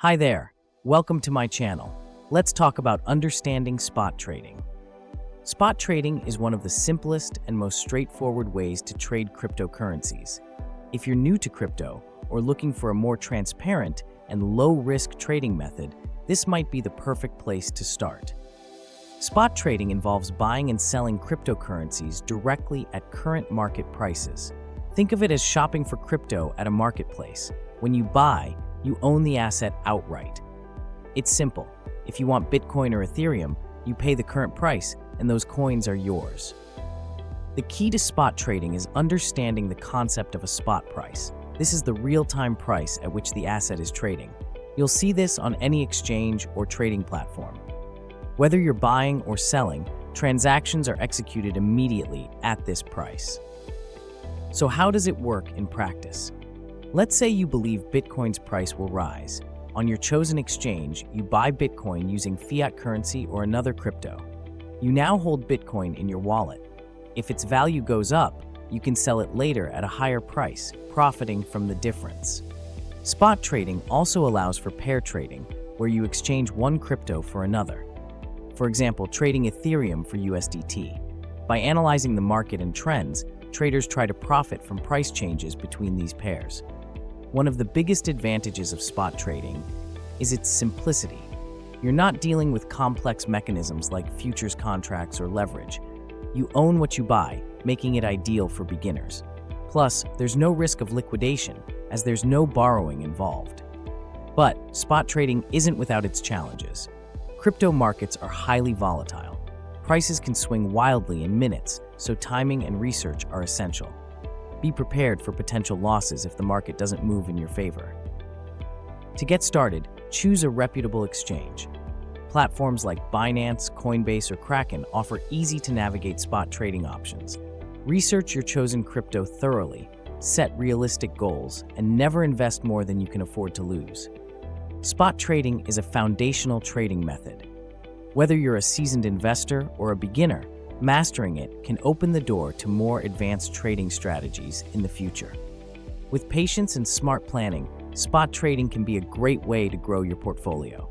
Hi there, welcome to my channel. Let's talk about understanding spot trading. Spot trading is one of the simplest and most straightforward ways to trade cryptocurrencies. If you're new to crypto or looking for a more transparent and low-risk trading method, this might be the perfect place to start. Spot trading involves buying and selling cryptocurrencies directly at current market prices. Think of it as shopping for crypto at a marketplace. When you buy, you own the asset outright. It's simple. If you want Bitcoin or Ethereum, you pay the current price, and those coins are yours. The key to spot trading is understanding the concept of a spot price. This is the real-time price at which the asset is trading. You'll see this on any exchange or trading platform. Whether you're buying or selling, transactions are executed immediately at this price. So how does it work in practice? Let's say you believe Bitcoin's price will rise. On your chosen exchange, you buy Bitcoin using fiat currency or another crypto. You now hold Bitcoin in your wallet. If its value goes up, you can sell it later at a higher price, profiting from the difference. Spot trading also allows for pair trading, where you exchange one crypto for another. For example, trading Ethereum for USDT. By analyzing the market and trends, traders try to profit from price changes between these pairs. One of the biggest advantages of spot trading is its simplicity. You're not dealing with complex mechanisms like futures contracts or leverage. You own what you buy, making it ideal for beginners. Plus, there's no risk of liquidation, as there's no borrowing involved. But spot trading isn't without its challenges. Crypto markets are highly volatile. Prices can swing wildly in minutes, so timing and research are essential. Be prepared for potential losses if the market doesn't move in your favor. To get started, choose a reputable exchange. Platforms like Binance, Coinbase, or Kraken offer easy-to-navigate spot trading options. Research your chosen crypto thoroughly, set realistic goals, and never invest more than you can afford to lose. Spot trading is a foundational trading method. Whether you're a seasoned investor or a beginner, mastering it can open the door to more advanced trading strategies in the future. With patience and smart planning, spot trading can be a great way to grow your portfolio.